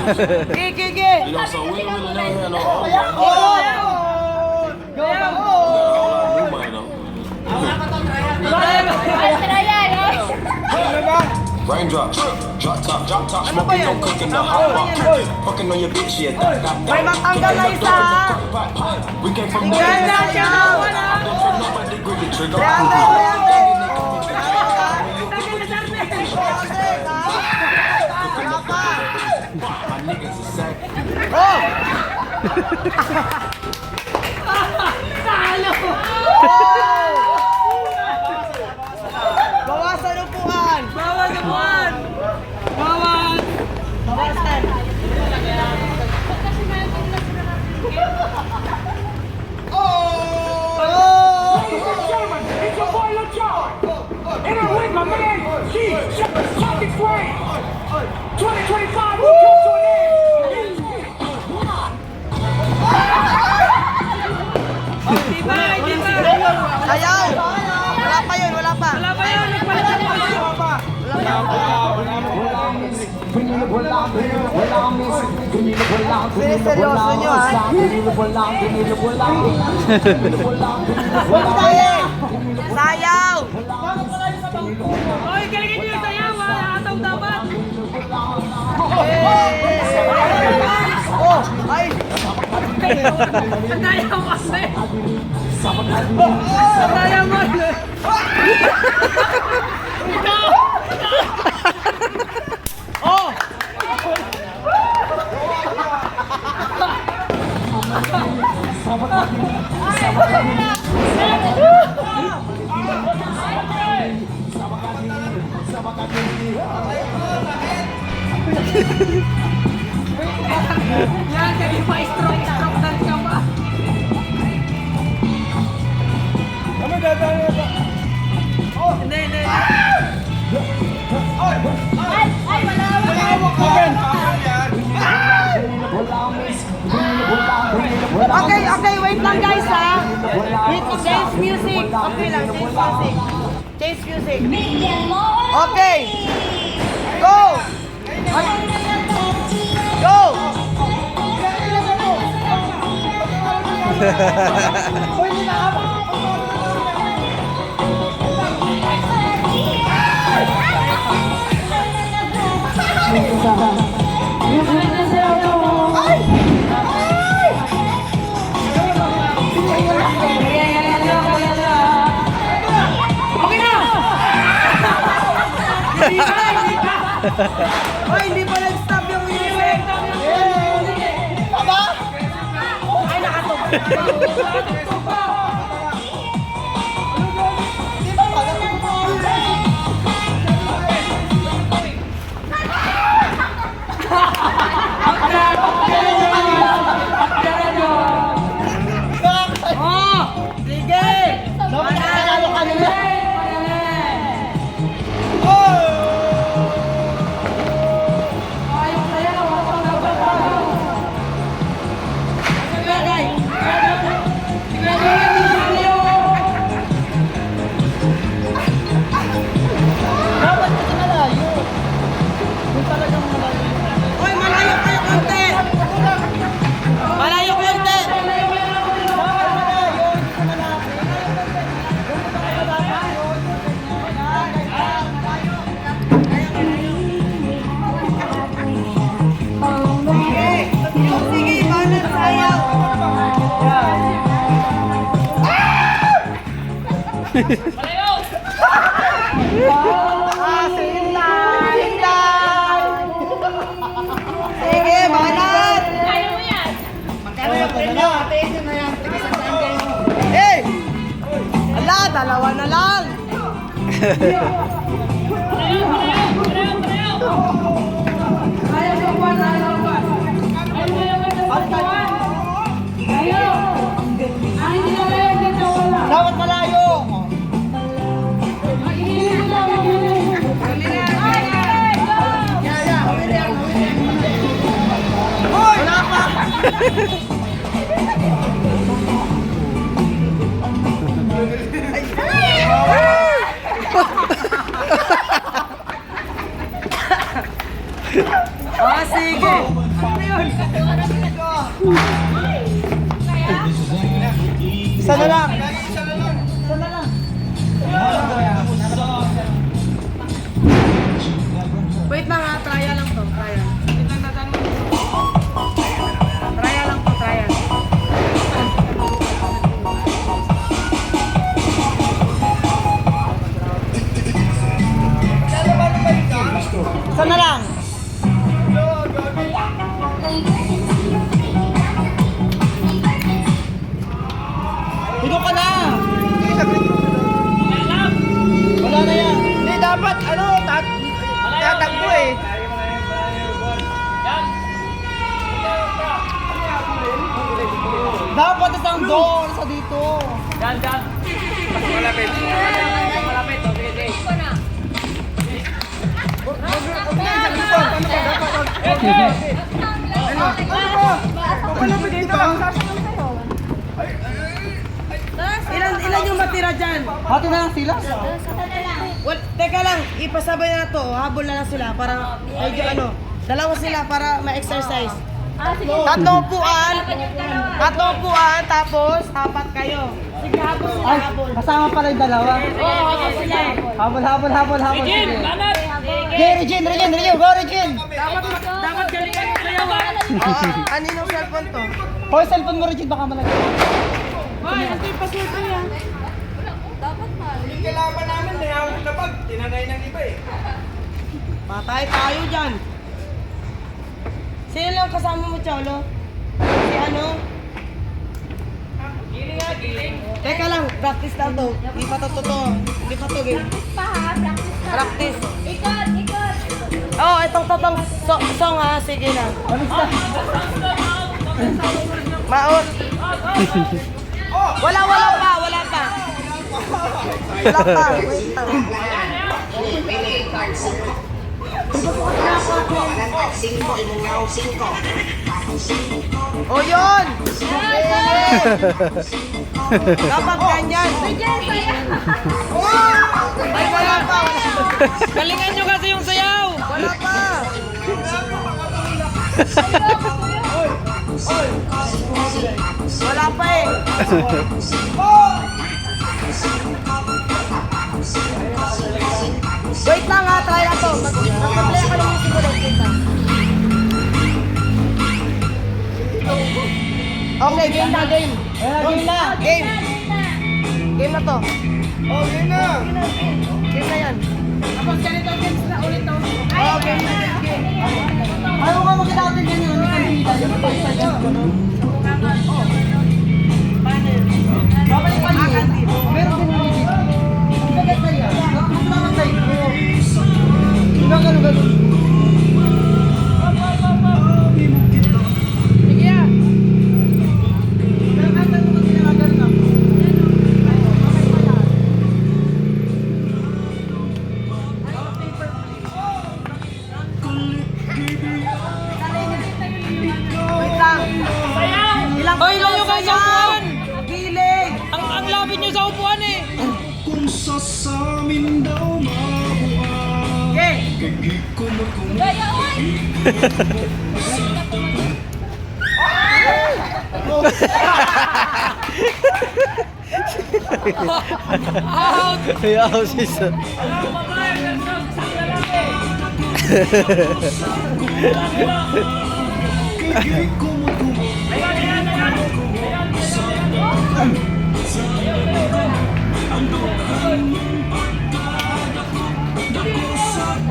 Gigi. You know, so we don't really never had no old money. Go! New money though. Raindrop, drop top, smoking, no cooking, no hot pot. Fucking on your bitch, yeah. May matanggal na isa. We came from my niggas are sack. Bawasan upuan. Bawasan. It's your boy Lil Jon. And I'm with my man, Chocolate Flame. 2025 will come to an end. Sayaw. Wala pa yun. Seryoso nyo, ha? Sayaw! Oy, galingan nyo yung sayaw, ha? Ataw dapat. Oh! Ay! Nadayaw kasi. Nadayaw mo. Oh! Yan, kaya pa-stroke dance ka pa. Hindi. Okay, wait lang guys, ha? Wait lang, change music. Okay lang, change music. Okay! Go! Go! Hoy, hindi pa nag-stop yung music! Aba? Ay, nakatog pa! Sige! Manalo ka nila! Hoy, malayo kayo konti! Malayo konti! Sige, ibanan sayaw! Sige, balat! Kaya mo yan. Hey! Ala, dalawa na lang! Dapat malayo! Wala pa! Sige! yun. Isa na lang. Wait lang ha, trial lang to. Trial. Trial lang to, trial. Isa na lang. Dito ka na. Wala na yan. Hindi, dapat, tatakbo eh. Dapat isang doon sa dito. Ilan yung matira dyan? Hati na lang sila. Well, teka lang, ipasabay na to. Habol na lang sila para medyo ano. Dalawa sila para ma-exercise. Tatlong upuan, tapos apat kayo. Sige, habol sila, Ay, habol. kasama pala yung dalawa. Oo, sige. Habol. Sige. Regine, go Regine. Dapat galingan mo sa yawan. Aninong cellphone to? Hoy, cellphone mo Regine, baka malagay. Hoy, ito yung password ko yan. Yung kalaban namin, nahawag na pag, tinanay ng iba eh. Patay tayo dyan. Sino lang kasama mo, Cholo? Si ano? Giling. Teka lang, practice lang to. Hindi pa to totoo. Hindi pa to game. Practice. Oh, itong totong song ha. Sige na. Maot. Wala pa. Wait lang. Oh, yun! Dapat ganyan. Ay, wala pa. Galingan nyo kasi yung sayaw. Wala pa. Wala pa eh. Wait lang ha, try na to. Mag-play ka ng music ulit. Wait lang. Okay, game na, game. Game. Game na to. Oh, yun na! Game na yan. Tapos ganito games na ulit to. Oh, game na, game. Ayaw ka makita natin ganyan, hindi ka bida. Yung pagsa dyan. Babalik pa yun. Meron din yung dito. Ibagat na yan. Nakakot na sa'yo. Ibang ganun. Sige ya. Nakakatan mo kasi nakagal na. Wait lang. Ilang Oy, layo kayo sa upuan! Giling. Ang lapit nyo sa upuan eh! Kung sasamin daw mabuhay, Okay. kagi ko magkung Out! Ayaw siya. kagi ko magkung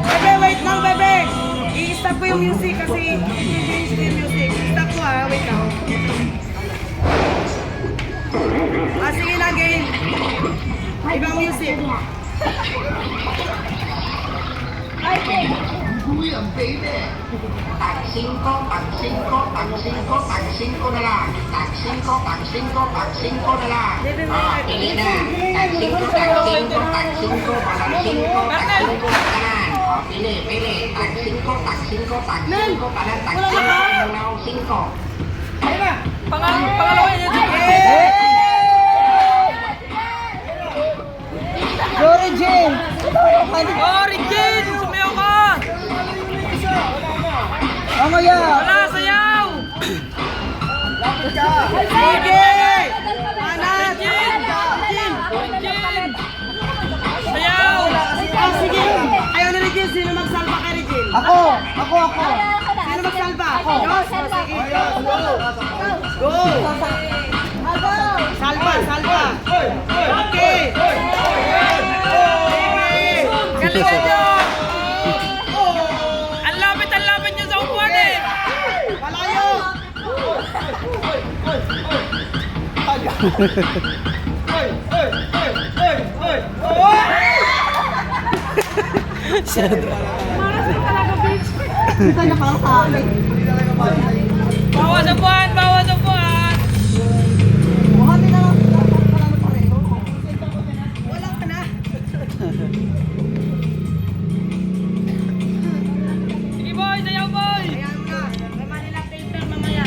Bebe, wait lang, bebe. I-stop ko yung music kasi i-change ko yung music. Stop ko ha, wait lang. Sige na, game. Ibang music. Tag 5 na lang. Tag 5 na lang. Pili na. Tag 5, balang 5, tag 5 kanan. Pili. Tag 5, kanan, tag 5. Pangalawa yun yun. Go Regine! Oh, Regine! Sumayaw ka! Mamaya! Wala, sayaw! Ako. Sino magsalba? Ako. Go. Salba. Okay. Galingan nyo! Ang lapit nyo sa upuan eh! Palayo. Kita niya para sa akin. Bawas upuan! Buhati na lang. Pareho. Wala ka na. Sige boy! Sayaw boy! Ayan mo na. May Manila paper mamaya.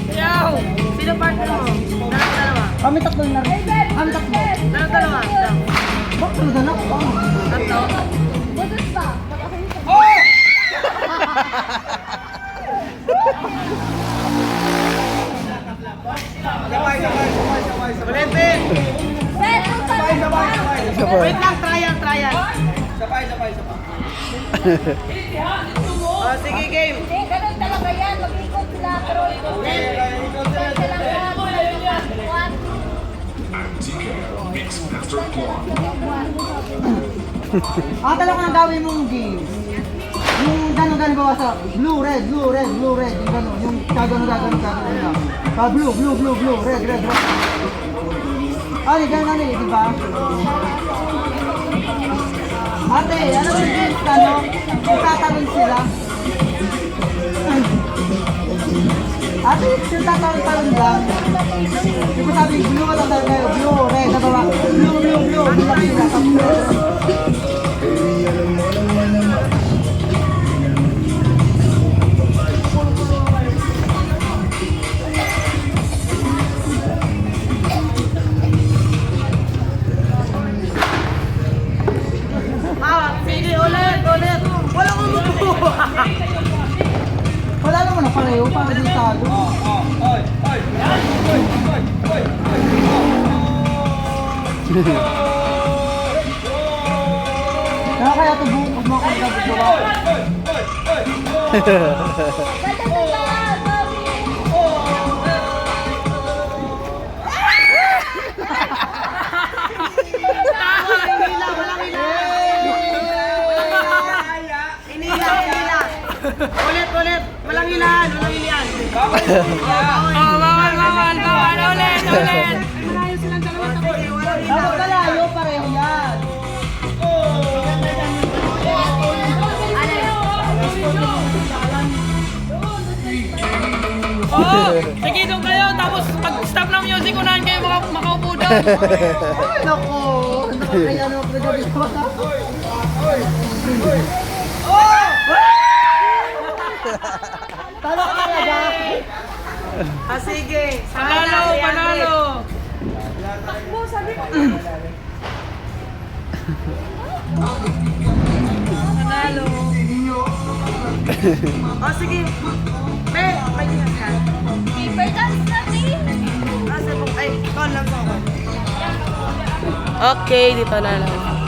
Sayaw! Sino partner mo? Dalawa. Kami tatlo na rin. Kami tatlo. Dalawa. Bakit talaga na? Tatlo. Ulitin. Wait lang, trial. Oh, sige, game. Ganun talaga yan. Mag-ikot sila. Pero ikot sila. Talaga ang gawin mong game. Yung gano'n bawa sa blue, red. Yung gano'n. Yung gano'n lang. Blue, red. Gano'n di ba? Ate, ano ba yung gano'n? Kung tatalon sila. Ate, yung tatalon lang. Yung ko sabi, blue ka tatalon kayo. Blue, red, nabawa. Blue. Bilang sila. Sige, ulit. Walang umupo. Wala naman na pareho, para di talo. Kaya ito buong mga kagagawa. Ulit. Walang hilahan. Bawal! Ulit! Dapat kalayo, pareho yan. Sige, doon kayo. Tapos pag-stop ng music, unahan kayo makaupo doon. Ay, naku. Kaya naman ko na Talo ka talaga. Sige. Panalo! Panalo! Sige. May ginag ka. Paper dance natin. Ay, call lang ako. Okay, dito na lang.